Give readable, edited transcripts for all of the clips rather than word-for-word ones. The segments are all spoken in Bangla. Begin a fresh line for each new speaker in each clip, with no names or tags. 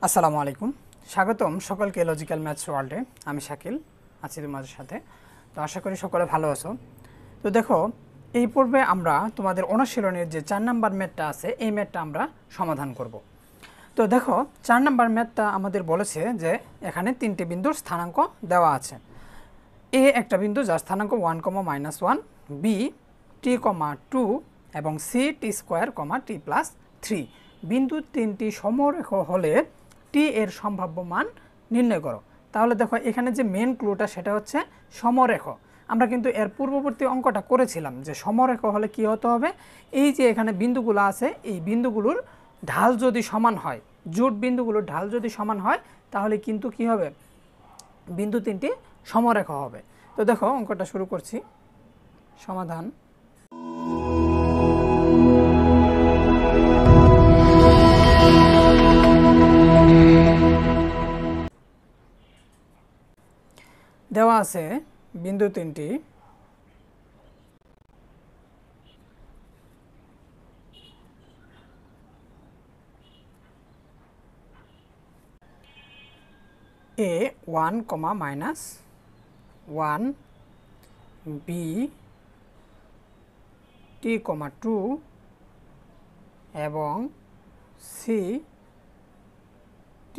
আসসালামু আলাইকুম, স্বাগতম সকলকে লজিক্যাল ম্যাথস ওয়ার্ল্ডে। আমি শাকিল আছি তোমাদের সাথে। তো আশা করি সকলে ভালো আছো। তো দেখো, এই পর্বে আমরা তোমাদের অনুশীলনের যে 4 নাম্বার ম্যাথটা আছে এই ম্যাথটা আমরা সমাধান করব। তো দেখো, 4 নাম্বার ম্যাথটা আমাদের বলেছে যে এখানে 3টি বিন্দুর স্থানাঙ্ক দেওয়া আছে। এ একটা বিন্দু যার স্থানাঙ্ক 1, -1, বি t, 2 এবং সি t², t+3। বিন্দু 3টি সমরেখ হলে টি এর সম্ভাব্য মান নির্ণয় করো। তাহলে দেখো, এখানে যে মেন ক্লুটা সেটা হচ্ছে সমরেখ। আমরা কিন্তু এর পূর্ববর্তী অঙ্কটা করেছিলাম যে সমরেখ হলে কি হতে হবে, এই যে এখানে বিন্দুগুলো আছে এই বিন্দুগুলোর ঢাল যদি সমান হয়, জোট বিন্দুগুলোর ঢাল যদি সমান হয় তাহলে কিন্তু কি হবে, বিন্দু 3টি সমরেখ হবে। তো দেখো, অঙ্কটা শুরু করছি। সমাধান। দেওয়া আছে বিন্দু 3টি A1, -1, B t, 2 এবং C t²,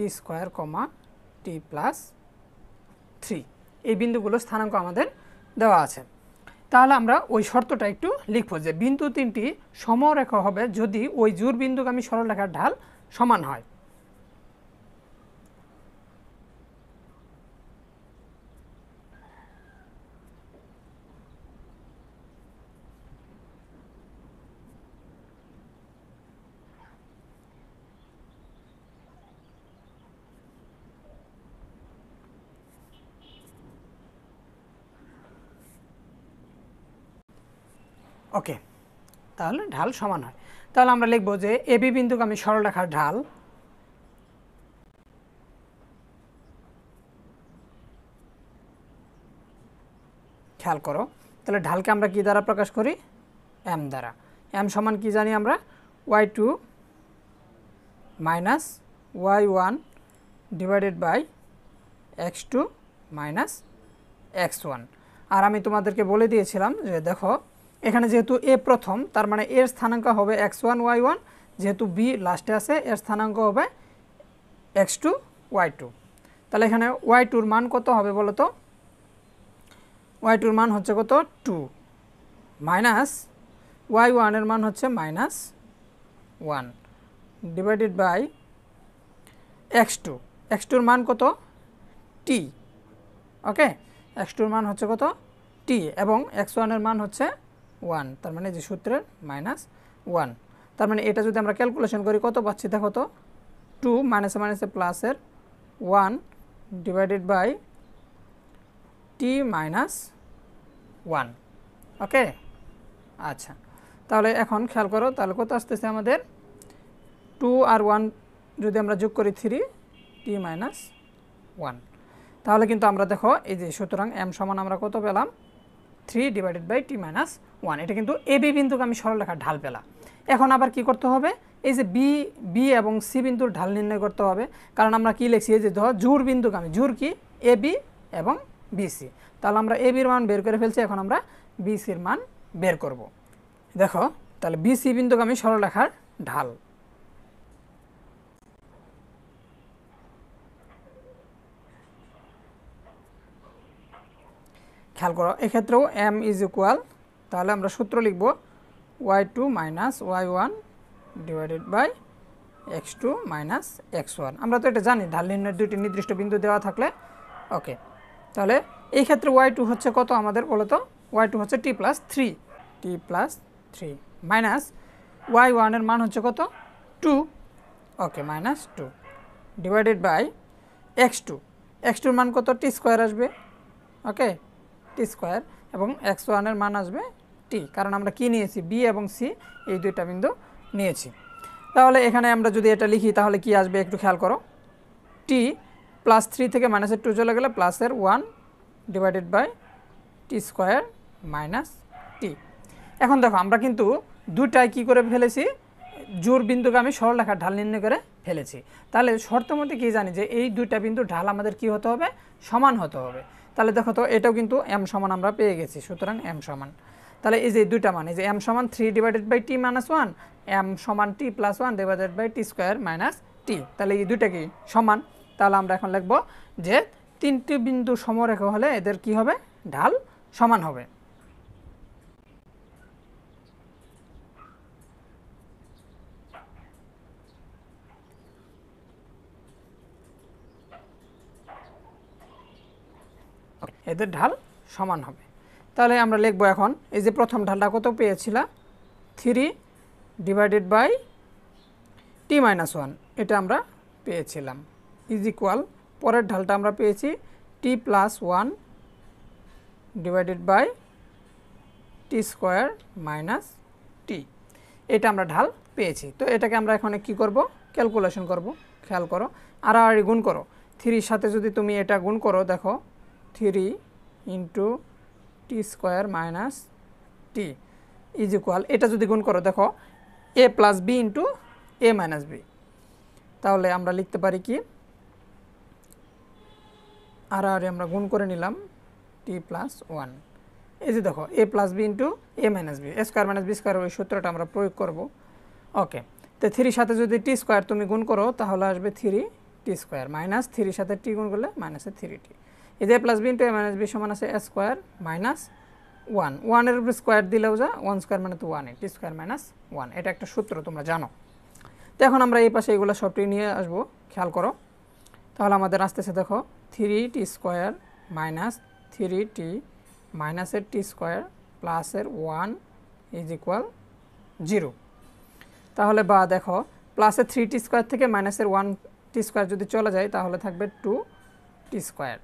t+3। এই বিন্দুগুলো স্থানাঙ্ক আমাদের দেওয়া আছে। তাহলে আমরা ওই শর্তটা একটু লিখব যে বিন্দু 3টি সমরেখ হবে যদি ওই জোড় বিন্দুগামী সরলরেখার ঢাল সমান হয়। ওকে, তাহলে ঢাল সমান হয়। তাহলে আমরা লিখব যে এবি বিন্দুগামী সরলরেখার ঢাল খেয়াল করো, তাহলে ঢালকে আমরা কি দ্বারা প্রকাশ করি, এম দ্বারা। এম সমান কি জানি আমরা, y2 - y1 divided by x2 - x1। আর আমি তোমাদেরকে বলে দিয়েছিলাম যে দেখো, এখানে যেহেতু এ প্রথম, তার মানে এর স্থানাঙ্ক হবে x1 y1, যেহেতু বি লাস্টে আছে এর স্থানাঙ্ক হবে x2 y2। তাহলে এখানে y2-র মান কত হবে বলো তো, y2-র মান হচ্ছে কত, 2, মাইনাস y1-এর মান হচ্ছে -1 ডিভাইডেড বাই x2। x2-র মান কত, t। ওকে, x2-র মান হচ্ছে কত, t, এবং x1-এর মান হচ্ছে 1, তার মানে যে সূত্রের -1। তার মানে এটা যদি আমরা ক্যালকুলেশন করি কত পাচ্ছি দেখো তো, 2 মাইনাসে মাইনাসে প্লাসের 1 ডিভাইডেড বাই t -1। ওকে, আচ্ছা, তাহলে এখন খেয়াল করো, তাহলে কত আসতেছে আমাদের, 2 আর 1 যদি আমরা যোগ করি 3 t -1। তাহলে কিন্তু আমরা দেখো এই যে, সুতরাং m সমান আমরা কত পেলাম, 3 ডিভাইডেড বাই t -1। এটা কিন্তু এবি বিন্দুগামী সরলরেখার ঢাল পেলাম। এখন আবার কি করতে হবে, এই যে বি এবং সি বিন্দুর ঢাল নির্ণয় করতে হবে। কারণ আমরা কি লিখছি, এই যে ধর জোড় বিন্দুগামী, জোড় কি, এবি এবং বিসি। তাহলে আমরা এবির মান বের করে ফেলছি, এখন আমরা বিসির মান বের করব। দেখো, তাহলে বিসি বিন্দুগামী সরলরেখার ঢাল। খেয়াল করো, এক্ষেত্রেও m = তাহলে আমরা সূত্র লিখব y2 - y1 divided by x2 - x1। আমরা তো এটা জানি, ঢাল নির্ণয়ের দুইটি নির্দিষ্ট বিন্দু দেওয়া থাকলে। ওকে, তাহলে এই ক্ষেত্রে y2 হচ্ছে কত আমাদের বলো তো, y2 হচ্ছে t+3 মাইনাস y1-এর মান হচ্ছে কত, 2। ওকে, -2 ডিভাইডেড বাই x2-র মান কত, t² আসবে। ওকে, t² এবং x1-এর মান আসবে t, কারণ আমরা কি নিয়েছি, বি এবং সি এই দুইটা বিন্দু নিয়েছি। তাহলে এখানে আমরা যদি এটা লিখি তাহলে কি আসবে একটু খেয়াল করো, t+3 থেকে -2 চলে গেলে প্লাসের 1 ডিভাইডেড বাই t² - t। এখন দেখো, আমরা কিন্তু দুটাই কি করে ফেলেছি, জোড় বিন্দুগামী সরলরেখার ঢাল নির্ণয় করে ফেলেছি। তাহলে শর্ত মতে কি জানি যে এই দুইটা বিন্দু ঢাল আমাদের কি হতে হবে, সমান হতে হবে। তাহলে দেখো তো এটাও কিন্তু m সমান আমরা পেয়ে গেছি, সুতরাং m সমান, তাহলে এই যে দুইটা মান, এই যে m সমান 3/t-1, m সমান t+1 divided by t square minus t, তাহলে এই দুইটা কি সমান। তাহলে আমরা এখন লিখব যে তিনটি বিন্দু সমরেখা হলে এদের কি হবে, ঢাল সমান হবে। এদের ঢাল সমান হবে। তাহলে আমরা লিখব এখন এই যে প্রথম ঢালটা কত পেয়েছিলাম, 3/t-1 এটা আমরা পেয়েছিলাম, ইজ ইকুয়াল পরের ঢালটা আমরা পেয়েছি t+1 divided by t square minus t, এটা আমরা ঢাল পেয়েছি। তো এটাকে আমরা এখন কি করব, ক্যালকুলেশন করব। খেয়াল করো, আর গুণ করো, 3 সাথে যদি তুমি এটা গুণ করো, দেখো 3 into T square minus T is equal, এটা যদি গুণ করো দেখো a plus B into A minus B, তাহলে আমরা লিখতে পারি কি, আর আমরা গুণ করে নিলাম t+1, এই যে দেখো a plus B into A minus B, A square minus B square, ওই সূত্রটা আমরা প্রয়োগ করব। ওকে, তো 3 সাথে যদি টি স্কোয়ার তুমি গুণ করো তাহলে আসবে 3t স্কোয়ার মাইনাস 3 সাথে টি গুণ করলে মাইনাসে 3t, এই যে plus B into A minus B সমান আছে এ স্কোয়ার মাইনাস 1, 1 এর উপর স্কোয়ার দিলেও যা 1 স্কোয়ার মানে তো 1, টি স্কোয়ার মাইনাস 1, এটা একটা সূত্র তোমরা জানো। তো এখন আমরা এই পাশে এগুলো সবটি নিয়ে আসবো, খেয়াল করো। তাহলে আমাদের আসতেছে দেখো 3t স্কোয়ার মাইনাস 3t মাইনাসের টি স্কোয়ার প্লাসের 1 ইজ ইকুয়াল 0। তাহলে বা দেখো প্লাসের 3t স্কোয়ার থেকে মাইনাসের 1t স্কোয়ার যদি চলে যায় তাহলে থাকবে 2t square.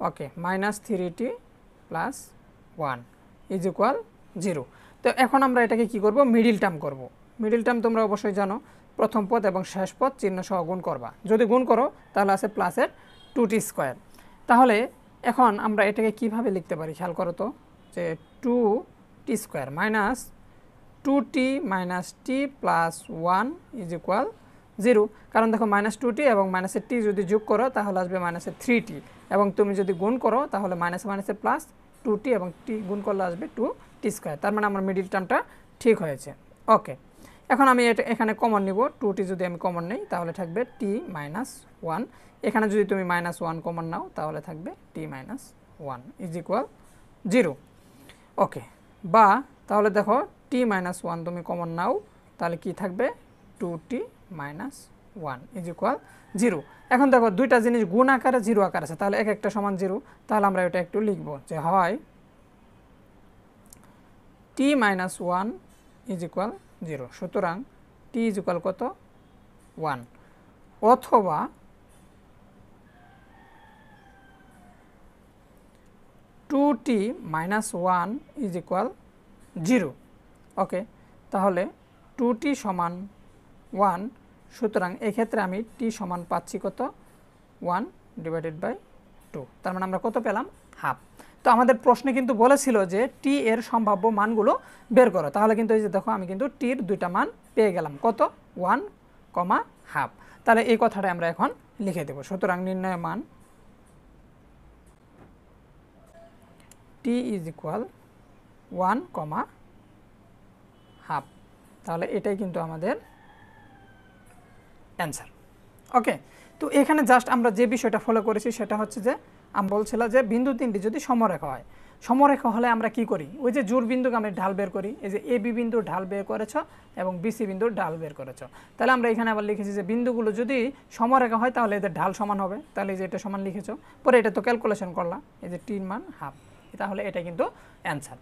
Okay, minus 3t plus 1 is equal 0। তো এখন আমরা এটাকে কি করব, মিডিল টার্ম করব। মিডিল টার্ম তোমরা অবশ্যই জানো, প্রথম পদ এবং শেষ পদ চিহ্ন সহ গুণ করবা, যদি গুণ করো তাহলে আছে প্লাসের 2t স্কোয়ার। তাহলে এখন আমরা এটাকে কিভাবে লিখতে পারি, খেয়াল করো তো, যে 2t square minus 2t minus T plus 1 is equal 0, কারণ দেখো মাইনাস 2t এবং মাইনাসের টি যদি যোগ করো তাহলে আসবে মাইনাসের 3t, এবং তুমি যদি গুণ করো তাহলে মাইনাসে মাইনাসে প্লাস 2t এবং টি গুণ করলে আসবে 2t স্কোয়ার, তার মানে আমার মিডিল টার্মটা ঠিক হয়েছে। ওকে, এখন আমি এটা এখানে কমন নিব, 2t যদি আমি কমন নেই তাহলে থাকবে t মাইনাস 1, এখানে যদি তুমি মাইনাস 1 কমন নাও তাহলে থাকবে t মাইনাস 1 ইজ ইকুয়াল 0। ওকে, বা তাহলে দেখো t মাইনাস 1 তুমি কমন নাও তাহলে কি থাকবে 2t মাইনাস 1 ইজ ইকুয়াল 0। এখন দেখো দুইটা জিনিস গুণ আকারে 0 আকার আছে, তাহলে এক একটা সমান 0, তাহলে আমরা এটা একটু লিখব যে হয় t মাইনাস 1 ইজ ইকুয়াল 0, সুতরাং t ইজ ইকুয়াল কত 1, অথবা two T minus 1 is equal 0। Okay, তাহলে 2t সমান 1, সুতরাং এক্ষেত্রে আমি t সমান পাচ্ছি কত 1 ডিভাইডেড বাই 2, তার মানে আমরা কত পেলাম, হাফ। তো আমাদের প্রশ্নে কিন্তু বলেছিল যে t এর সম্ভাব্য মানগুলো বের করো, তাহলে কিন্তু এই যে দেখো আমি কিন্তু t এর দুইটা মান পেয়ে গেলাম, কত 1, হাফ। তাহলে এই কথাটা আমরা এখন লিখে দেব, সুতরাং নির্ণয় মান t ইজ ইকুয়াল 1, হাফ, তাহলে এটাই কিন্তু আমাদের অ্যান্সার। ওকে, তো এখানে জাস্ট আমরা যে বিষয়টা ফলো করেছি সেটা হচ্ছে যে আমি বলছিলাম যে বিন্দু তিনটি যদি সমরেখা হয়, সমরেখা হলে আমরা কি করি, ওই যে জোড় বিন্দুকে আমরা ঢাল বের করি, এই যে এ বি বিন্দুর ঢাল বের করেছ এবং বিসি বিন্দুর ঢাল বের করেছ, তাহলে আমরা এখানে আবার লিখেছি যে বিন্দুগুলো যদি সমরেখা হয় তাহলে এদের ঢাল সমান হবে, তাহলে এই যে এটা সমান লিখেছ, পরে এটা তো ক্যালকুলেশন করলাম, এই যে 3 মান হাফ, তাহলে এটা কিন্তু অ্যান্সার।